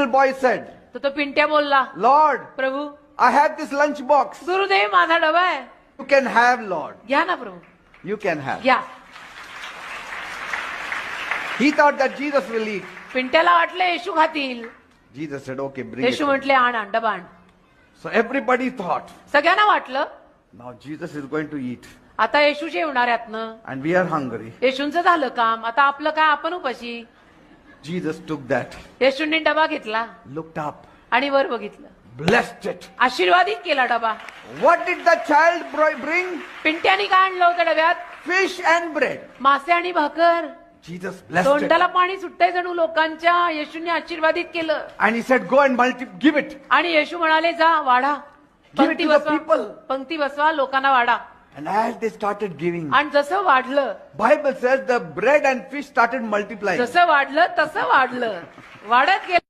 little boy said, तर तो पिंट्या बोलला, Lord, Prabhu I have this lunch box. Gurudev माझा डबा आहे, You can have, Lord. घ्या ना प्रभू, You can have. घ्या. He thought that Jesus will eat. पिंट्याला वाटलं येशू खातील. Jesus said, okay, bring it. येशू म्हटले आण आण, डबा आण. So everybody thought, सगळ्यांना वाटलं now Jesus is going to eat. आता येशू जेवणार यातनं, And we are hungry. येशूंचं झालं काम, आता आपलं काय, आपण उपाशी. Jesus took that, येशूंनी डबा घेतला looked up, आणि वर बघितलं, blessed it. आशीर्वादित केला डबा. What did the child bring? पिंट्यानी काय आणलं होतं डब्यात? Fish and bread. मासे आणि भाकर. Jesus blessed it. तोंडाला पाणी सुटतंय जणू लोकांच्या. येशूंनी आशीर्वादित केलं And he said, go and give it. आणि येशू म्हणाले, जा वाढा, Give it पंक्ती to the बसवा, people. पंक्ती बसवा, लोकांना वाढा. And as they started giving, आणि जसं वाढलं, Bible says the bread and fish started multiplying. जसं वाढलं तसं वाढलं, वाढत गेलं.